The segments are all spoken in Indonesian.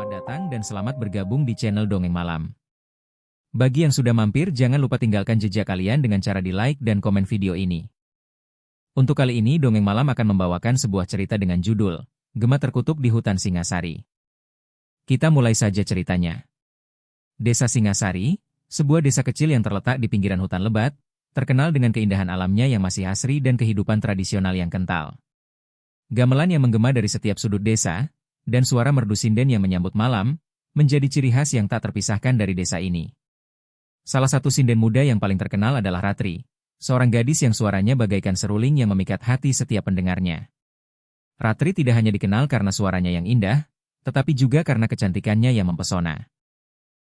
Selamat datang dan selamat bergabung di channel Dongeng Malam. Bagi yang sudah mampir, jangan lupa tinggalkan jejak kalian dengan cara di-like dan komen video ini. Untuk kali ini, Dongeng Malam akan membawakan sebuah cerita dengan judul Gema Terkutuk di Hutan Singasari. Kita mulai saja ceritanya. Desa Singasari, sebuah desa kecil yang terletak di pinggiran hutan lebat, terkenal dengan keindahan alamnya yang masih asri dan kehidupan tradisional yang kental. Gamelan yang menggema dari setiap sudut desa, dan suara merdu sinden yang menyambut malam, menjadi ciri khas yang tak terpisahkan dari desa ini. Salah satu sinden muda yang paling terkenal adalah Ratri, seorang gadis yang suaranya bagaikan seruling yang memikat hati setiap pendengarnya. Ratri tidak hanya dikenal karena suaranya yang indah, tetapi juga karena kecantikannya yang mempesona.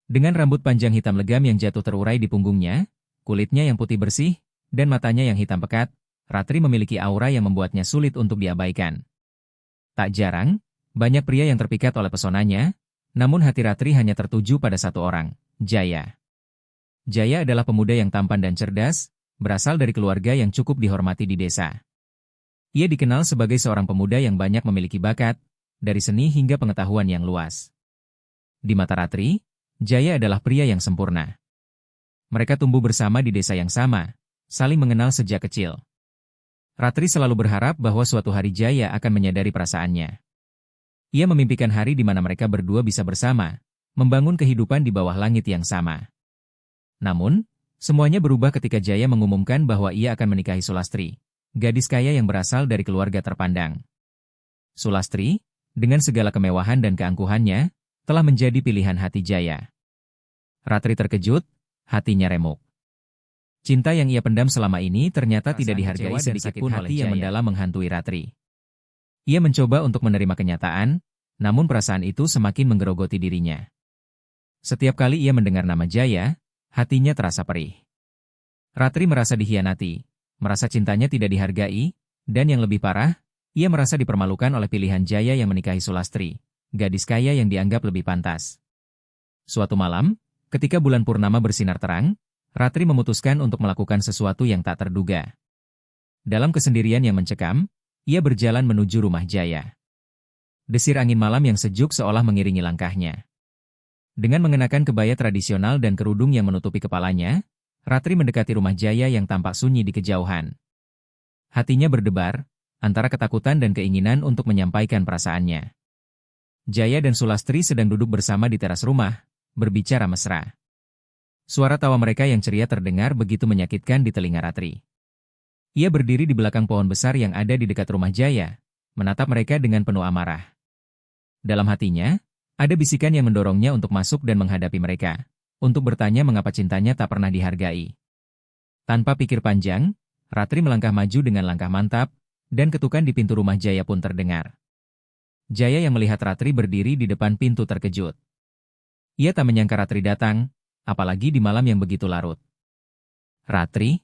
Dengan rambut panjang hitam legam yang jatuh terurai di punggungnya, kulitnya yang putih bersih, dan matanya yang hitam pekat, Ratri memiliki aura yang membuatnya sulit untuk diabaikan. Tak jarang, banyak pria yang terpikat oleh pesonanya, namun hati Ratri hanya tertuju pada satu orang, Jaya. Jaya adalah pemuda yang tampan dan cerdas, berasal dari keluarga yang cukup dihormati di desa. Ia dikenal sebagai seorang pemuda yang banyak memiliki bakat, dari seni hingga pengetahuan yang luas. Di mata Ratri, Jaya adalah pria yang sempurna. Mereka tumbuh bersama di desa yang sama, saling mengenal sejak kecil. Ratri selalu berharap bahwa suatu hari Jaya akan menyadari perasaannya. Ia memimpikan hari di mana mereka berdua bisa bersama, membangun kehidupan di bawah langit yang sama. Namun, semuanya berubah ketika Jaya mengumumkan bahwa ia akan menikahi Sulastri, gadis kaya yang berasal dari keluarga terpandang. Sulastri, dengan segala kemewahan dan keangkuhannya, telah menjadi pilihan hati Jaya. Ratri terkejut, hatinya remuk. Cinta yang ia pendam selama ini ternyata tidak dihargai sedikitpun oleh Jaya. Hati yang mendalam menghantui Ratri. Ia mencoba untuk menerima kenyataan, namun perasaan itu semakin menggerogoti dirinya. Setiap kali ia mendengar nama Jaya, hatinya terasa perih. Ratri merasa dikhianati, merasa cintanya tidak dihargai, dan yang lebih parah, ia merasa dipermalukan oleh pilihan Jaya yang menikahi Sulastri, gadis kaya yang dianggap lebih pantas. Suatu malam, ketika bulan purnama bersinar terang, Ratri memutuskan untuk melakukan sesuatu yang tak terduga. Dalam kesendirian yang mencekam, ia berjalan menuju rumah Jaya. Desir angin malam yang sejuk seolah mengiringi langkahnya. Dengan mengenakan kebaya tradisional dan kerudung yang menutupi kepalanya, Ratri mendekati rumah Jaya yang tampak sunyi di kejauhan. Hatinya berdebar, antara ketakutan dan keinginan untuk menyampaikan perasaannya. Jaya dan Sulastri sedang duduk bersama di teras rumah, berbicara mesra. Suara tawa mereka yang ceria terdengar begitu menyakitkan di telinga Ratri. Ia berdiri di belakang pohon besar yang ada di dekat rumah Jaya, menatap mereka dengan penuh amarah. Dalam hatinya, ada bisikan yang mendorongnya untuk masuk dan menghadapi mereka, untuk bertanya mengapa cintanya tak pernah dihargai. Tanpa pikir panjang, Ratri melangkah maju dengan langkah mantap, dan ketukan di pintu rumah Jaya pun terdengar. Jaya yang melihat Ratri berdiri di depan pintu terkejut. Ia tak menyangka Ratri datang, apalagi di malam yang begitu larut. "Ratri?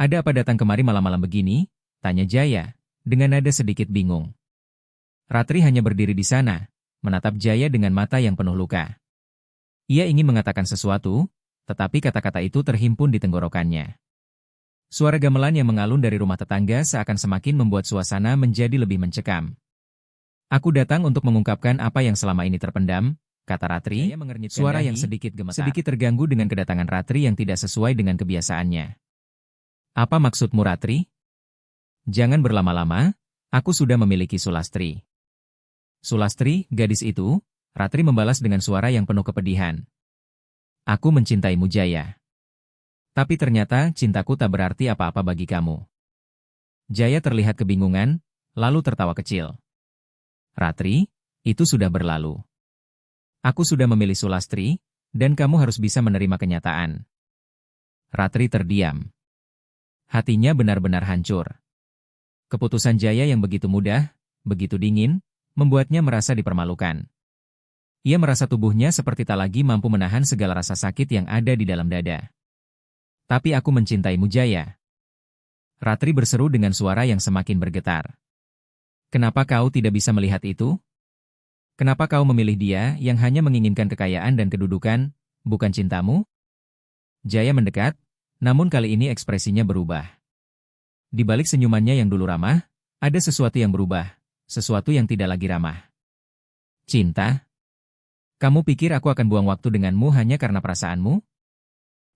Ada apa datang kemari malam-malam begini?" tanya Jaya, dengan nada sedikit bingung. Ratri hanya berdiri di sana, menatap Jaya dengan mata yang penuh luka. Ia ingin mengatakan sesuatu, tetapi kata-kata itu terhimpun di tenggorokannya. Suara gamelan yang mengalun dari rumah tetangga seakan semakin membuat suasana menjadi lebih mencekam. "Aku datang untuk mengungkapkan apa yang selama ini terpendam," kata Ratri, suara yang sedikit gemetar. Sedikit terganggu dengan kedatangan Ratri yang tidak sesuai dengan kebiasaannya. "Apa maksudmu, Ratri? Jangan berlama-lama, aku sudah memiliki Sulastri." "Sulastri, gadis itu?" Ratri membalas dengan suara yang penuh kepedihan. "Aku mencintaimu, Jaya. Tapi ternyata cintaku tak berarti apa-apa bagi kamu." Jaya terlihat kebingungan, lalu tertawa kecil. "Ratri, itu sudah berlalu. Aku sudah memilih Sulastri, dan kamu harus bisa menerima kenyataan." Ratri terdiam. Hatinya benar-benar hancur. Keputusan Jaya yang begitu mudah, begitu dingin, membuatnya merasa dipermalukan. Ia merasa tubuhnya seperti tak lagi mampu menahan segala rasa sakit yang ada di dalam dada. "Tapi aku mencintaimu, Jaya." Ratri berseru dengan suara yang semakin bergetar. "Kenapa kau tidak bisa melihat itu? Kenapa kau memilih dia yang hanya menginginkan kekayaan dan kedudukan, bukan cintamu?" Jaya mendekat, namun kali ini ekspresinya berubah. Di balik senyumannya yang dulu ramah, ada sesuatu yang berubah, sesuatu yang tidak lagi ramah. "Cinta? Kamu pikir aku akan buang waktu denganmu hanya karena perasaanmu?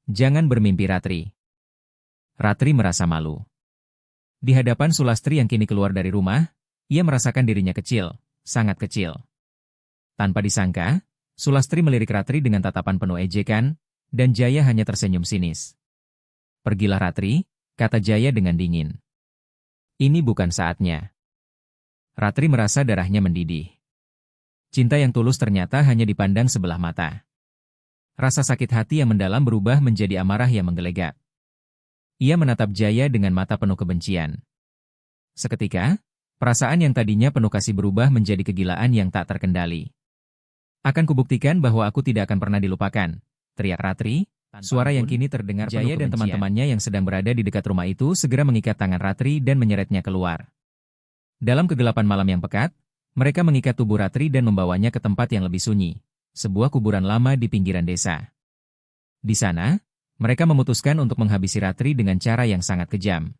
Jangan bermimpi, Ratri. Ratri merasa malu. Di hadapan Sulastri yang kini keluar dari rumah, ia merasakan dirinya kecil, sangat kecil. Tanpa disangka, Sulastri melirik Ratri dengan tatapan penuh ejekan, dan Jaya hanya tersenyum sinis. Pergilah Ratri, kata Jaya dengan dingin. Ini bukan saatnya. Ratri merasa darahnya mendidih. Cinta yang tulus ternyata hanya dipandang sebelah mata. Rasa sakit hati yang mendalam berubah menjadi amarah yang menggelegak. Ia menatap Jaya dengan mata penuh kebencian. Seketika, perasaan yang tadinya penuh kasih berubah menjadi kegilaan yang tak terkendali. Akan kubuktikan bahwa aku tidak akan pernah dilupakan, teriak Ratri. Suara yang kini terdengar Jaya dan teman-temannya yang sedang berada di dekat rumah itu segera mengikat tangan Ratri dan menyeretnya keluar. Dalam kegelapan malam yang pekat, mereka mengikat tubuh Ratri dan membawanya ke tempat yang lebih sunyi, sebuah kuburan lama di pinggiran desa. Di sana, mereka memutuskan untuk menghabisi Ratri dengan cara yang sangat kejam.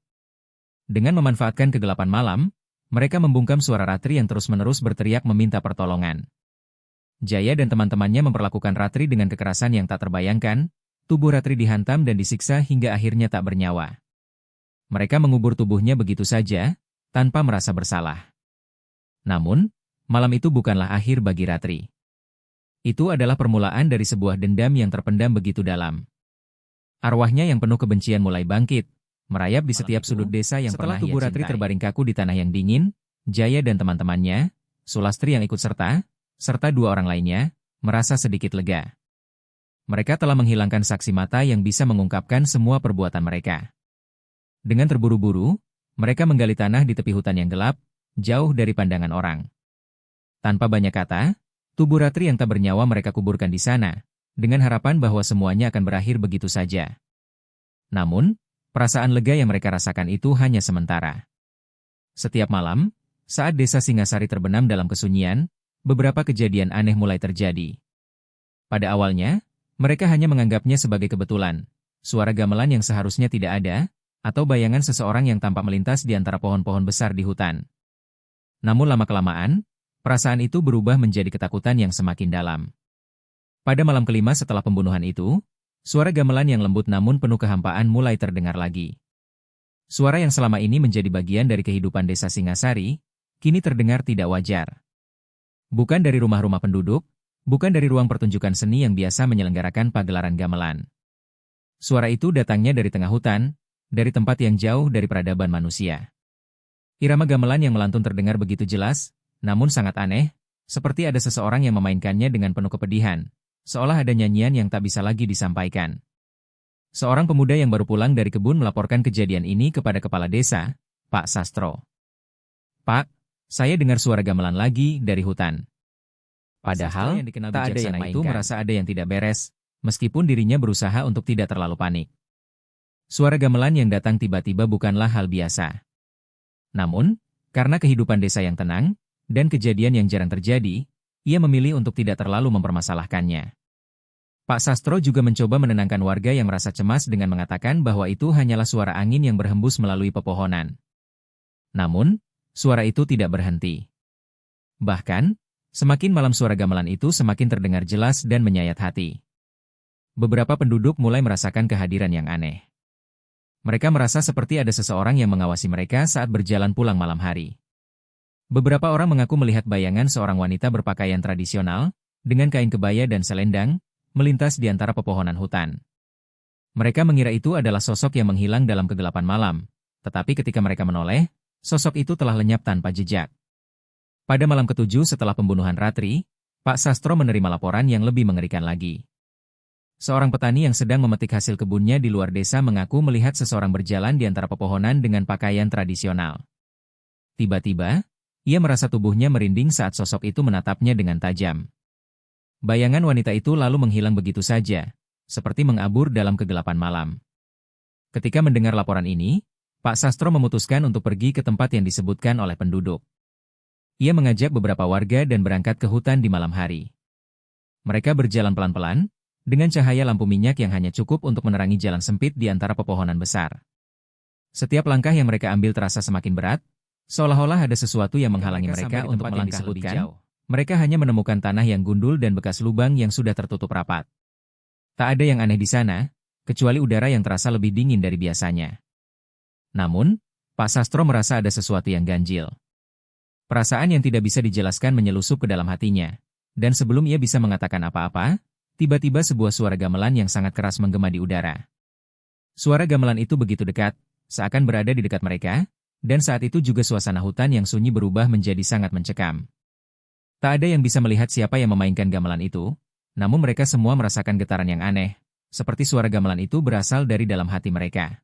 Dengan memanfaatkan kegelapan malam, mereka membungkam suara Ratri yang terus-menerus berteriak meminta pertolongan. Jaya dan teman-temannya memperlakukan Ratri dengan kekerasan yang tak terbayangkan. Tubuh Ratri dihantam dan disiksa hingga akhirnya tak bernyawa. Mereka mengubur tubuhnya begitu saja, tanpa merasa bersalah. Namun, malam itu bukanlah akhir bagi Ratri. Itu adalah permulaan dari sebuah dendam yang terpendam begitu dalam. Arwahnya yang penuh kebencian mulai bangkit, merayap di setiap sudut desa yang pernah ia cintai. Setelah tubuh Ratri terbaring kaku di tanah yang dingin, Jaya dan teman-temannya, Sulastri yang ikut serta dua orang lainnya, merasa sedikit lega. Mereka telah menghilangkan saksi mata yang bisa mengungkapkan semua perbuatan mereka. Dengan terburu-buru, mereka menggali tanah di tepi hutan yang gelap, jauh dari pandangan orang. Tanpa banyak kata, tubuh Ratri yang tak bernyawa mereka kuburkan di sana, dengan harapan bahwa semuanya akan berakhir begitu saja. Namun, perasaan lega yang mereka rasakan itu hanya sementara. Setiap malam, saat desa Singasari terbenam dalam kesunyian, beberapa kejadian aneh mulai terjadi. Pada awalnya, mereka hanya menganggapnya sebagai kebetulan, suara gamelan yang seharusnya tidak ada, atau bayangan seseorang yang tampak melintas di antara pohon-pohon besar di hutan. Namun lama-kelamaan, perasaan itu berubah menjadi ketakutan yang semakin dalam. Pada malam kelima setelah pembunuhan itu, suara gamelan yang lembut namun penuh kehampaan mulai terdengar lagi. Suara yang selama ini menjadi bagian dari kehidupan desa Singasari, kini terdengar tidak wajar. Bukan dari rumah-rumah penduduk, bukan dari ruang pertunjukan seni yang biasa menyelenggarakan pagelaran gamelan. Suara itu datangnya dari tengah hutan, dari tempat yang jauh dari peradaban manusia. Irama gamelan yang melantun terdengar begitu jelas, namun sangat aneh, seperti ada seseorang yang memainkannya dengan penuh kepedihan, seolah ada nyanyian yang tak bisa lagi disampaikan. Seorang pemuda yang baru pulang dari kebun melaporkan kejadian ini kepada kepala desa, Pak Sastro. Pak, saya dengar suara gamelan lagi dari hutan. Padahal, tak ada yang itu merasa ada yang tidak beres, meskipun dirinya berusaha untuk tidak terlalu panik. Suara gamelan yang datang tiba-tiba bukanlah hal biasa. Namun, karena kehidupan desa yang tenang, dan kejadian yang jarang terjadi, ia memilih untuk tidak terlalu mempermasalahkannya. Pak Sastro juga mencoba menenangkan warga yang merasa cemas dengan mengatakan bahwa itu hanyalah suara angin yang berhembus melalui pepohonan. Namun, suara itu tidak berhenti. Bahkan, semakin malam suara gamelan itu semakin terdengar jelas dan menyayat hati. Beberapa penduduk mulai merasakan kehadiran yang aneh. Mereka merasa seperti ada seseorang yang mengawasi mereka saat berjalan pulang malam hari. Beberapa orang mengaku melihat bayangan seorang wanita berpakaian tradisional, dengan kain kebaya dan selendang, melintas di antara pepohonan hutan. Mereka mengira itu adalah sosok yang menghilang dalam kegelapan malam, tetapi ketika mereka menoleh, sosok itu telah lenyap tanpa jejak. Pada malam ketujuh setelah pembunuhan Ratri, Pak Sastro menerima laporan yang lebih mengerikan lagi. Seorang petani yang sedang memetik hasil kebunnya di luar desa mengaku melihat seseorang berjalan di antara pepohonan dengan pakaian tradisional. Tiba-tiba, ia merasa tubuhnya merinding saat sosok itu menatapnya dengan tajam. Bayangan wanita itu lalu menghilang begitu saja, seperti mengabur dalam kegelapan malam. Ketika mendengar laporan ini, Pak Sastro memutuskan untuk pergi ke tempat yang disebutkan oleh penduduk. Ia mengajak beberapa warga dan berangkat ke hutan di malam hari. Mereka berjalan pelan-pelan, dengan cahaya lampu minyak yang hanya cukup untuk menerangi jalan sempit di antara pepohonan besar. Setiap langkah yang mereka ambil terasa semakin berat, seolah-olah ada sesuatu yang menghalangi mereka untuk melangkah lebih jauh. mereka hanya menemukan tanah yang gundul dan bekas lubang yang sudah tertutup rapat. Tak ada yang aneh di sana, kecuali udara yang terasa lebih dingin dari biasanya. Namun, Pak Sastro merasa ada sesuatu yang ganjil. Perasaan yang tidak bisa dijelaskan menyelusup ke dalam hatinya. Dan sebelum ia bisa mengatakan apa-apa, tiba-tiba sebuah suara gamelan yang sangat keras menggema di udara. Suara gamelan itu begitu dekat, seakan berada di dekat mereka, dan saat itu juga suasana hutan yang sunyi berubah menjadi sangat mencekam. Tak ada yang bisa melihat siapa yang memainkan gamelan itu, namun mereka semua merasakan getaran yang aneh, seperti suara gamelan itu berasal dari dalam hati mereka.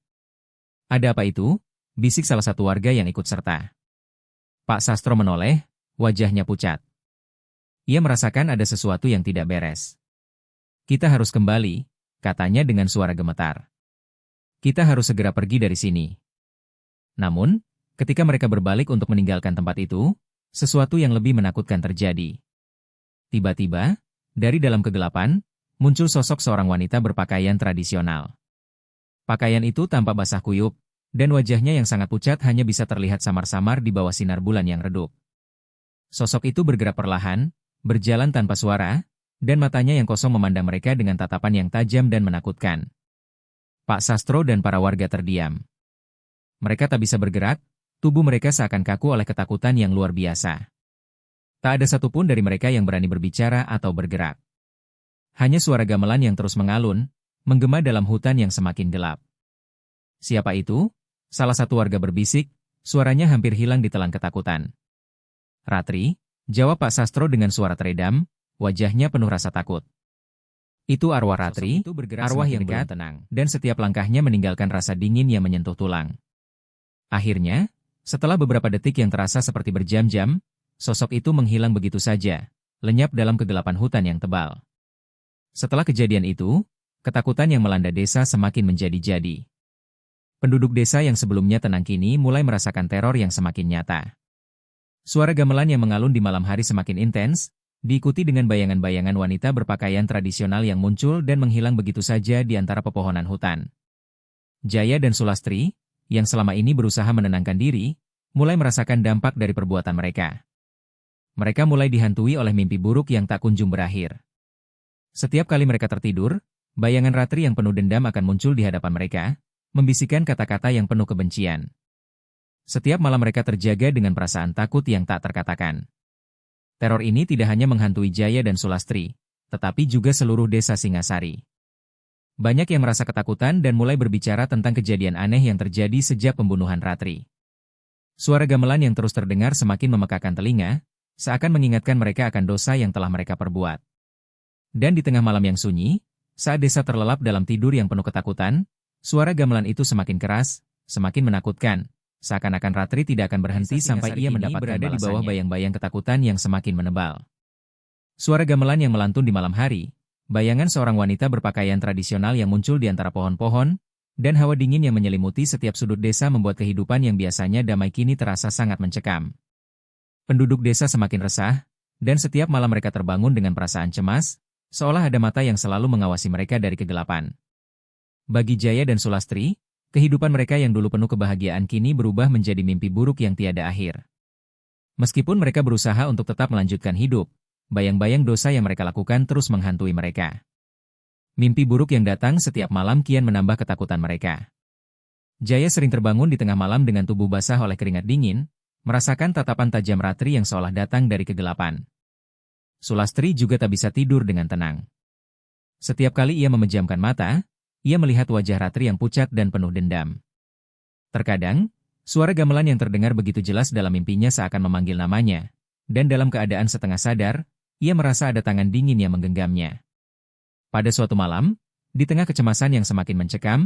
"Ada apa itu?" bisik salah satu warga yang ikut serta. Pak Sastro menoleh, wajahnya pucat. Ia merasakan ada sesuatu yang tidak beres. "Kita harus kembali," katanya dengan suara gemetar. "Kita harus segera pergi dari sini." Namun, ketika mereka berbalik untuk meninggalkan tempat itu, sesuatu yang lebih menakutkan terjadi. Tiba-tiba, dari dalam kegelapan, muncul sosok seorang wanita berpakaian tradisional. Pakaian itu tampak basah kuyup, dan wajahnya yang sangat pucat hanya bisa terlihat samar-samar di bawah sinar bulan yang redup. Sosok itu bergerak perlahan, berjalan tanpa suara, dan matanya yang kosong memandang mereka dengan tatapan yang tajam dan menakutkan. Pak Sastro dan para warga terdiam. Mereka tak bisa bergerak, tubuh mereka seakan kaku oleh ketakutan yang luar biasa. Tak ada satupun dari mereka yang berani berbicara atau bergerak. Hanya suara gamelan yang terus mengalun, menggema dalam hutan yang semakin gelap. "Siapa itu?" salah satu warga berbisik, suaranya hampir hilang ditelan ketakutan. "Ratri," jawab Pak Sastro dengan suara teredam, wajahnya penuh rasa takut. "Itu arwah Ratri, arwah yang belum tenang, dan setiap langkahnya meninggalkan rasa dingin yang menyentuh tulang." Akhirnya, setelah beberapa detik yang terasa seperti berjam-jam, sosok itu menghilang begitu saja, lenyap dalam kegelapan hutan yang tebal. Setelah kejadian itu, ketakutan yang melanda desa semakin menjadi-jadi. Penduduk desa yang sebelumnya tenang kini mulai merasakan teror yang semakin nyata. Suara gamelan yang mengalun di malam hari semakin intens, diikuti dengan bayangan-bayangan wanita berpakaian tradisional yang muncul dan menghilang begitu saja di antara pepohonan hutan. Jaya dan Sulastri, yang selama ini berusaha menenangkan diri, mulai merasakan dampak dari perbuatan mereka. Mereka mulai dihantui oleh mimpi buruk yang tak kunjung berakhir. Setiap kali mereka tertidur, bayangan Ratri yang penuh dendam akan muncul di hadapan mereka, membisikkan kata-kata yang penuh kebencian. Setiap malam mereka terjaga dengan perasaan takut yang tak terkatakan. Teror ini tidak hanya menghantui Jaya dan Sulastri, tetapi juga seluruh desa Singasari. Banyak yang merasa ketakutan dan mulai berbicara tentang kejadian aneh yang terjadi sejak pembunuhan Ratri. Suara gamelan yang terus terdengar semakin memekakan telinga, seakan mengingatkan mereka akan dosa yang telah mereka perbuat. Dan di tengah malam yang sunyi, saat desa terlelap dalam tidur yang penuh ketakutan, suara gamelan itu semakin keras, semakin menakutkan, seakan-akan Ratri tidak akan berhenti sampai ia mendapatkan balasannya. Di bawah bayang-bayang ketakutan yang semakin menebal. Suara gamelan yang melantun di malam hari, bayangan seorang wanita berpakaian tradisional yang muncul di antara pohon-pohon, dan hawa dingin yang menyelimuti setiap sudut desa membuat kehidupan yang biasanya damai kini terasa sangat mencekam. Penduduk desa semakin resah, dan setiap malam mereka terbangun dengan perasaan cemas, seolah ada mata yang selalu mengawasi mereka dari kegelapan. Bagi Jaya dan Sulastri, kehidupan mereka yang dulu penuh kebahagiaan kini berubah menjadi mimpi buruk yang tiada akhir. Meskipun mereka berusaha untuk tetap melanjutkan hidup, bayang-bayang dosa yang mereka lakukan terus menghantui mereka. Mimpi buruk yang datang setiap malam kian menambah ketakutan mereka. Jaya sering terbangun di tengah malam dengan tubuh basah oleh keringat dingin, merasakan tatapan tajam Ratri yang seolah datang dari kegelapan. Sulastri juga tak bisa tidur dengan tenang. Setiap kali ia memejamkan mata, ia melihat wajah Ratri yang pucat dan penuh dendam. Terkadang, suara gamelan yang terdengar begitu jelas dalam mimpinya seakan memanggil namanya, dan dalam keadaan setengah sadar, ia merasa ada tangan dingin yang menggenggamnya. Pada suatu malam, di tengah kecemasan yang semakin mencekam,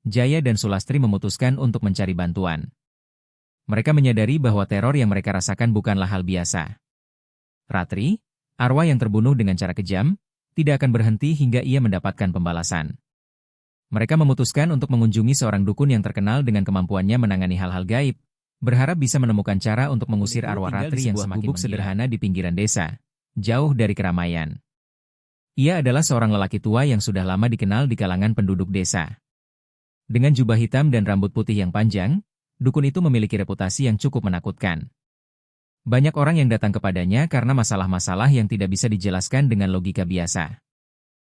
Jaya dan Sulastri memutuskan untuk mencari bantuan. Mereka menyadari bahwa teror yang mereka rasakan bukanlah hal biasa. Ratri, arwah yang terbunuh dengan cara kejam, tidak akan berhenti hingga ia mendapatkan pembalasan. Mereka memutuskan untuk mengunjungi seorang dukun yang terkenal dengan kemampuannya menangani hal-hal gaib, berharap bisa menemukan cara untuk mengusir arwah Ratri yang semakin gubuk sederhana di pinggiran desa, jauh dari keramaian. Ia adalah seorang lelaki tua yang sudah lama dikenal di kalangan penduduk desa. Dengan jubah hitam dan rambut putih yang panjang, dukun itu memiliki reputasi yang cukup menakutkan. Banyak orang yang datang kepadanya karena masalah-masalah yang tidak bisa dijelaskan dengan logika biasa.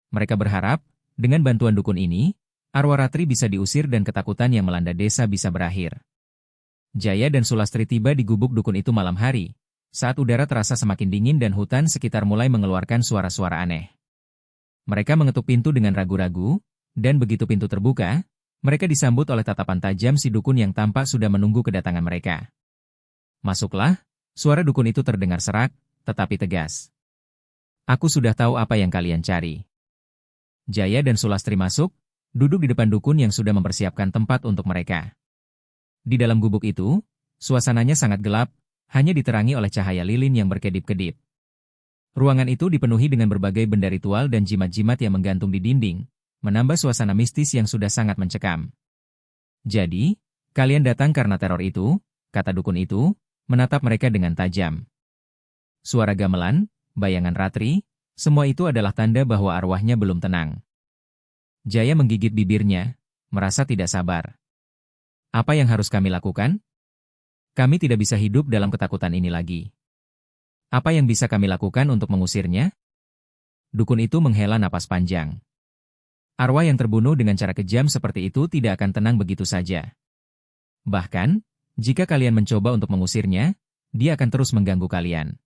Mereka berharap, dengan bantuan dukun ini, arwah Ratri bisa diusir dan ketakutan yang melanda desa bisa berakhir. Jaya dan Sulastri tiba di gubuk dukun itu malam hari, saat udara terasa semakin dingin dan hutan sekitar mulai mengeluarkan suara-suara aneh. Mereka mengetuk pintu dengan ragu-ragu, dan begitu pintu terbuka, mereka disambut oleh tatapan tajam si dukun yang tampak sudah menunggu kedatangan mereka. "Masuklah," suara dukun itu terdengar serak, tetapi tegas. "Aku sudah tahu apa yang kalian cari." Jaya dan Sulastri masuk, duduk di depan dukun yang sudah mempersiapkan tempat untuk mereka. Di dalam gubuk itu, suasananya sangat gelap, hanya diterangi oleh cahaya lilin yang berkedip-kedip. Ruangan itu dipenuhi dengan berbagai benda ritual dan jimat-jimat yang menggantung di dinding, menambah suasana mistis yang sudah sangat mencekam. "Jadi, kalian datang karena teror itu," kata dukun itu, menatap mereka dengan tajam. Suara gamelan, bayangan Ratri, semua itu adalah tanda bahwa arwahnya belum tenang. Jaya menggigit bibirnya, merasa tidak sabar. "Apa yang harus kami lakukan? Kami tidak bisa hidup dalam ketakutan ini lagi. Apa yang bisa kami lakukan untuk mengusirnya?" Dukun itu menghela napas panjang. Arwah yang terbunuh dengan cara kejam seperti itu tidak akan tenang begitu saja. Bahkan, jika kalian mencoba untuk mengusirnya, dia akan terus mengganggu kalian.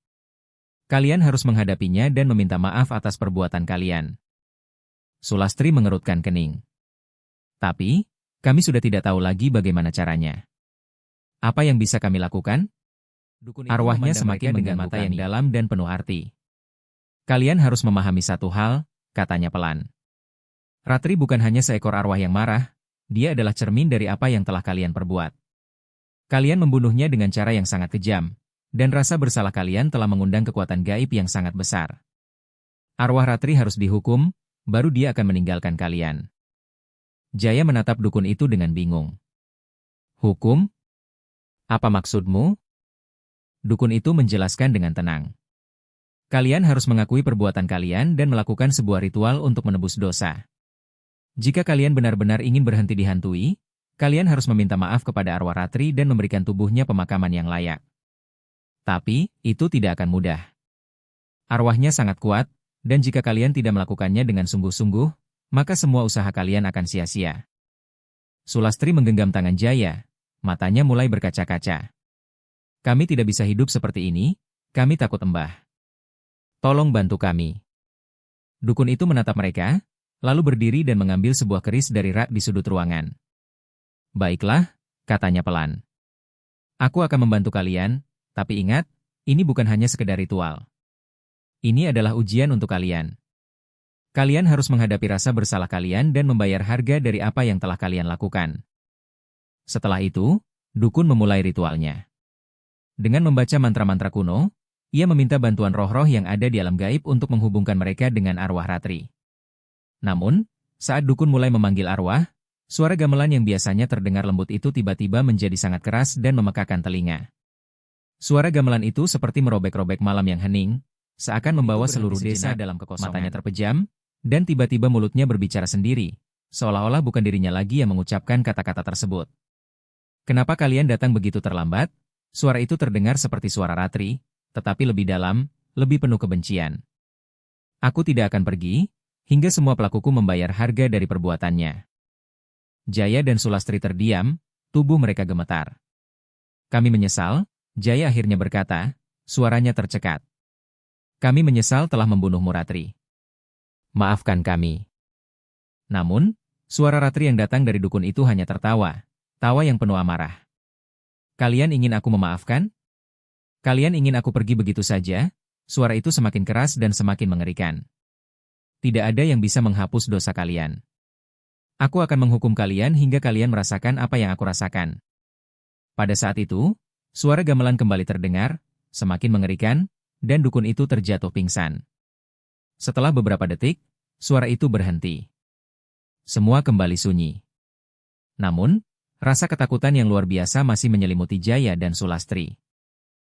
Kalian harus menghadapinya dan meminta maaf atas perbuatan kalian. Sulastri mengerutkan kening. "Tapi, kami sudah tidak tahu lagi bagaimana caranya. Apa yang bisa kami lakukan?" Arwahnya semakin dengan mata yang dalam dan penuh arti. "Kalian harus memahami satu hal," katanya pelan. "Ratri bukan hanya seekor arwah yang marah, dia adalah cermin dari apa yang telah kalian perbuat. Kalian membunuhnya dengan cara yang sangat kejam, dan rasa bersalah kalian telah mengundang kekuatan gaib yang sangat besar. Arwah Ratri harus dihukum, baru dia akan meninggalkan kalian." Jaya menatap dukun itu dengan bingung. "Hukum? Apa maksudmu?" Dukun itu menjelaskan dengan tenang. "Kalian harus mengakui perbuatan kalian dan melakukan sebuah ritual untuk menebus dosa. Jika kalian benar-benar ingin berhenti dihantui, kalian harus meminta maaf kepada arwah Ratri dan memberikan tubuhnya pemakaman yang layak. Tapi, itu tidak akan mudah. Arwahnya sangat kuat, dan jika kalian tidak melakukannya dengan sungguh-sungguh, maka semua usaha kalian akan sia-sia." Sulastri menggenggam tangan Jaya, matanya mulai berkaca-kaca. "Kami tidak bisa hidup seperti ini, kami takut embah. Tolong bantu kami." Dukun itu menatap mereka, lalu berdiri dan mengambil sebuah keris dari rak di sudut ruangan. "Baiklah," katanya pelan. "Aku akan membantu kalian, tapi ingat, ini bukan hanya sekedar ritual. Ini adalah ujian untuk kalian. Kalian harus menghadapi rasa bersalah kalian dan membayar harga dari apa yang telah kalian lakukan." Setelah itu, dukun memulai ritualnya. Dengan membaca mantra-mantra kuno, ia meminta bantuan roh-roh yang ada di alam gaib untuk menghubungkan mereka dengan arwah Ratri. Namun, saat dukun mulai memanggil arwah, suara gamelan yang biasanya terdengar lembut itu tiba-tiba menjadi sangat keras dan memekakan telinga. Suara gamelan itu seperti merobek-robek malam yang hening, seakan membawa seluruh desa dalam kekosongan. Matanya terpejam, dan tiba-tiba mulutnya berbicara sendiri, seolah-olah bukan dirinya lagi yang mengucapkan kata-kata tersebut. "Kenapa kalian datang begitu terlambat?" Suara itu terdengar seperti suara Ratri, tetapi lebih dalam, lebih penuh kebencian. "Aku tidak akan pergi, hingga semua pelakuku membayar harga dari perbuatannya." Jaya dan Sulastri terdiam, tubuh mereka gemetar. "Kami menyesal," Jaya akhirnya berkata, suaranya tercekat. "Kami menyesal telah membunuhmu Ratri. Maafkan kami." Namun, suara Ratri yang datang dari dukun itu hanya tertawa, tawa yang penuh amarah. "Kalian ingin aku memaafkan? Kalian ingin aku pergi begitu saja?" Suara itu semakin keras dan semakin mengerikan. "Tidak ada yang bisa menghapus dosa kalian. Aku akan menghukum kalian hingga kalian merasakan apa yang aku rasakan." Pada saat itu, suara gamelan kembali terdengar, semakin mengerikan, dan dukun itu terjatuh pingsan. Setelah beberapa detik, suara itu berhenti. Semua kembali sunyi. Namun, rasa ketakutan yang luar biasa masih menyelimuti Jaya dan Sulastri.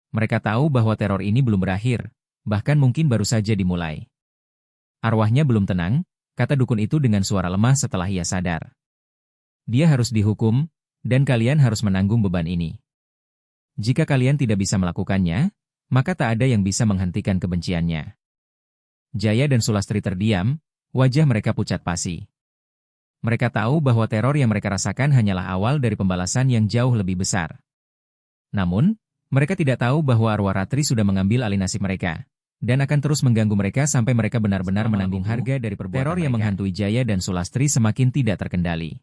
Mereka tahu bahwa teror ini belum berakhir, bahkan mungkin baru saja dimulai. "Arwahnya belum tenang," kata dukun itu dengan suara lemah setelah ia sadar. "Dia harus dihukum, dan kalian harus menanggung beban ini." Jika kalian tidak bisa melakukannya, maka tak ada yang bisa menghentikan kebenciannya. Jaya dan Sulastri terdiam, wajah mereka pucat pasi. Mereka tahu bahwa teror yang mereka rasakan hanyalah awal dari pembalasan yang jauh lebih besar. Namun, mereka tidak tahu bahwa arwah Ratri sudah mengambil alih nasib mereka, dan akan terus mengganggu mereka sampai mereka benar-benar menanggung harga dari perbuatan teror yang menghantui Jaya dan Sulastri semakin tidak terkendali.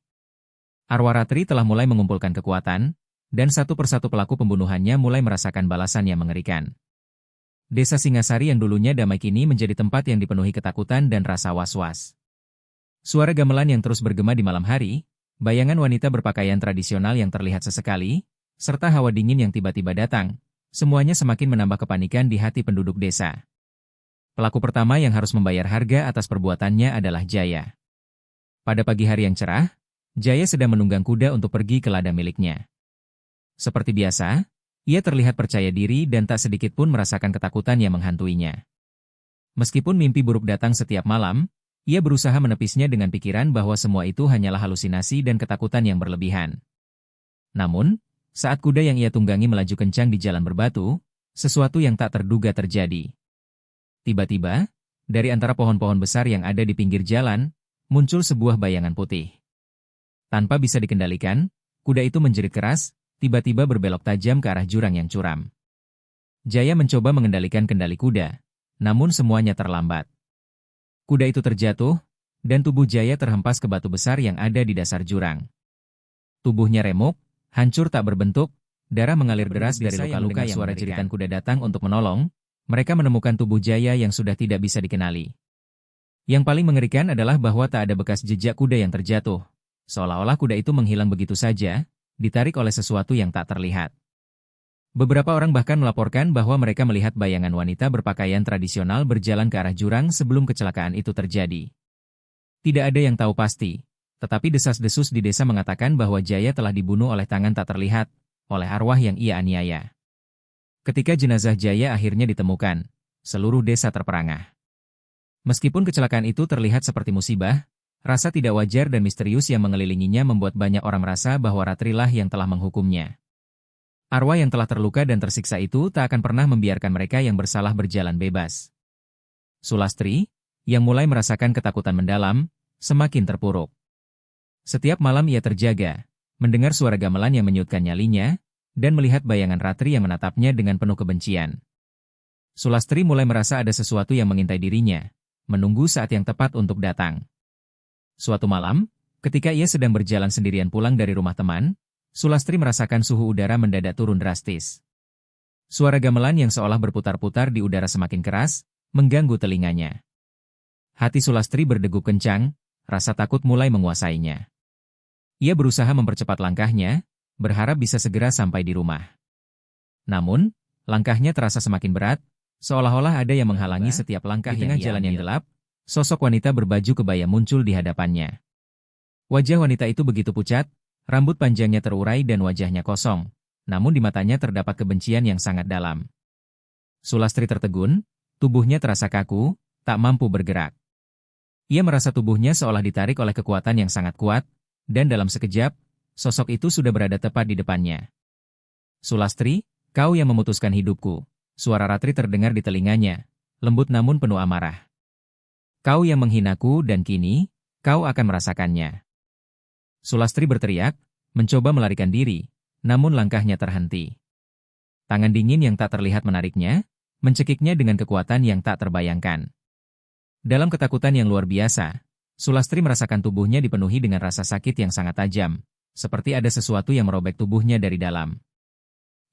Arwah Ratri telah mulai mengumpulkan kekuatan, dan satu persatu pelaku pembunuhannya mulai merasakan balasan yang mengerikan. Desa Singasari yang dulunya damai kini menjadi tempat yang dipenuhi ketakutan dan rasa was-was. Suara gamelan yang terus bergema di malam hari, bayangan wanita berpakaian tradisional yang terlihat sesekali, serta hawa dingin yang tiba-tiba datang, semuanya semakin menambah kepanikan di hati penduduk desa. Pelaku pertama yang harus membayar harga atas perbuatannya adalah Jaya. Pada pagi hari yang cerah, Jaya sedang menunggang kuda untuk pergi ke ladang miliknya. Seperti biasa, ia terlihat percaya diri dan tak sedikit pun merasakan ketakutan yang menghantuinya. Meskipun mimpi buruk datang setiap malam, ia berusaha menepisnya dengan pikiran bahwa semua itu hanyalah halusinasi dan ketakutan yang berlebihan. Namun, saat kuda yang ia tunggangi melaju kencang di jalan berbatu, sesuatu yang tak terduga terjadi. Tiba-tiba, dari antara pohon-pohon besar yang ada di pinggir jalan, muncul sebuah bayangan putih. Tanpa bisa dikendalikan, kuda itu menjerit keras, tiba-tiba berbelok tajam ke arah jurang yang curam. Jaya mencoba mengendalikan kendali kuda, namun semuanya terlambat. Kuda itu terjatuh, dan tubuh Jaya terhempas ke batu besar yang ada di dasar jurang. Tubuhnya remuk, hancur tak berbentuk, darah mengalir deras dari luka-luka yang suara jeritan kuda datang untuk menolong, mereka menemukan tubuh Jaya yang sudah tidak bisa dikenali. Yang paling mengerikan adalah bahwa tak ada bekas jejak kuda yang terjatuh, seolah-olah kuda itu menghilang begitu saja, ditarik oleh sesuatu yang tak terlihat. Beberapa orang bahkan melaporkan bahwa mereka melihat bayangan wanita berpakaian tradisional berjalan ke arah jurang sebelum kecelakaan itu terjadi. Tidak ada yang tahu pasti, tetapi desas-desus di desa mengatakan bahwa Jaya telah dibunuh oleh tangan tak terlihat, oleh arwah yang ia aniaya. Ketika jenazah Jaya akhirnya ditemukan, seluruh desa terperangah. Meskipun kecelakaan itu terlihat seperti musibah, rasa tidak wajar dan misterius yang mengelilinginya membuat banyak orang merasa bahwa Ratri lah yang telah menghukumnya. Arwah yang telah terluka dan tersiksa itu tak akan pernah membiarkan mereka yang bersalah berjalan bebas. Sulastri, yang mulai merasakan ketakutan mendalam, semakin terpuruk. Setiap malam ia terjaga, mendengar suara gamelan yang menyutkan nyalinya, dan melihat bayangan Ratri yang menatapnya dengan penuh kebencian. Sulastri mulai merasa ada sesuatu yang mengintai dirinya, menunggu saat yang tepat untuk datang. Suatu malam, ketika ia sedang berjalan sendirian pulang dari rumah teman, Sulastri merasakan suhu udara mendadak turun drastis. Suara gamelan yang seolah berputar-putar di udara semakin keras, mengganggu telinganya. Hati Sulastri berdegup kencang, rasa takut mulai menguasainya. Ia berusaha mempercepat langkahnya, berharap bisa segera sampai di rumah. Namun, langkahnya terasa semakin berat, seolah-olah ada yang menghalangi setiap langkah di tengah jalan yang gelap. Sosok wanita berbaju kebaya muncul di hadapannya. Wajah wanita itu begitu pucat, rambut panjangnya terurai dan wajahnya kosong, namun di matanya terdapat kebencian yang sangat dalam. Sulastri tertegun, tubuhnya terasa kaku, tak mampu bergerak. Ia merasa tubuhnya seolah ditarik oleh kekuatan yang sangat kuat, dan dalam sekejap, sosok itu sudah berada tepat di depannya. "Sulastri, kau yang memutuskan hidupku." Suara Ratri terdengar di telinganya, lembut namun penuh amarah. "Kau yang menghinaku dan kini, kau akan merasakannya." Sulastri berteriak, mencoba melarikan diri, namun langkahnya terhenti. Tangan dingin yang tak terlihat menariknya, mencekiknya dengan kekuatan yang tak terbayangkan. Dalam ketakutan yang luar biasa, Sulastri merasakan tubuhnya dipenuhi dengan rasa sakit yang sangat tajam, seperti ada sesuatu yang merobek tubuhnya dari dalam.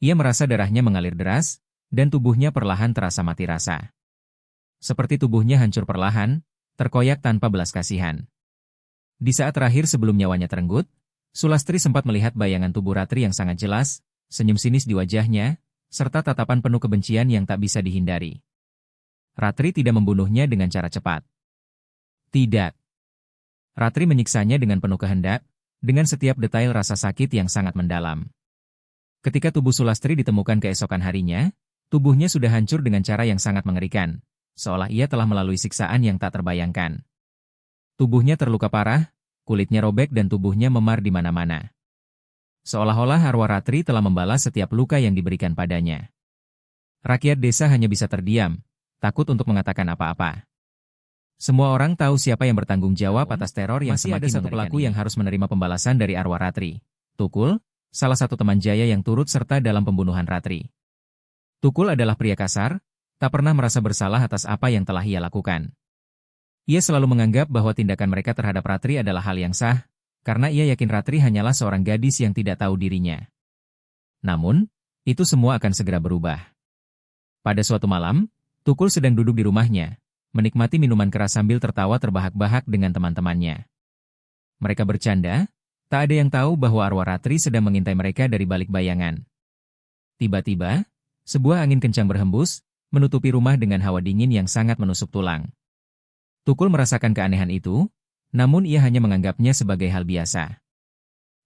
Ia merasa darahnya mengalir deras, dan tubuhnya perlahan terasa mati rasa. Seperti tubuhnya hancur perlahan, terkoyak tanpa belas kasihan. Di saat terakhir sebelum nyawanya terenggut, Sulastri sempat melihat bayangan tubuh Ratri yang sangat jelas, senyum sinis di wajahnya, serta tatapan penuh kebencian yang tak bisa dihindari. Ratri tidak membunuhnya dengan cara cepat. Tidak. Ratri menyiksanya dengan penuh kehendak, dengan setiap detail rasa sakit yang sangat mendalam. Ketika tubuh Sulastri ditemukan keesokan harinya, tubuhnya sudah hancur dengan cara yang sangat mengerikan, seolah ia telah melalui siksaan yang tak terbayangkan. Tubuhnya terluka parah, kulitnya robek dan tubuhnya memar di mana-mana. Seolah-olah arwah Ratri telah membalas setiap luka yang diberikan padanya. Rakyat desa hanya bisa terdiam, takut untuk mengatakan apa-apa. Semua orang tahu siapa yang bertanggung jawab atas teror yang masih ada satu pelaku yang harus menerima pembalasan dari arwah Ratri. Tukul, salah satu teman Jaya yang turut serta dalam pembunuhan Ratri. Tukul adalah pria kasar, tak pernah merasa bersalah atas apa yang telah ia lakukan. Ia selalu menganggap bahwa tindakan mereka terhadap Ratri adalah hal yang sah, karena ia yakin Ratri hanyalah seorang gadis yang tidak tahu dirinya. Namun, itu semua akan segera berubah. Pada suatu malam, Tukul sedang duduk di rumahnya, menikmati minuman keras sambil tertawa terbahak-bahak dengan teman-temannya. Mereka bercanda, tak ada yang tahu bahwa arwah Ratri sedang mengintai mereka dari balik bayangan. Tiba-tiba, sebuah angin kencang berhembus, menutupi rumah dengan hawa dingin yang sangat menusuk tulang. Tukul merasakan keanehan itu, namun ia hanya menganggapnya sebagai hal biasa.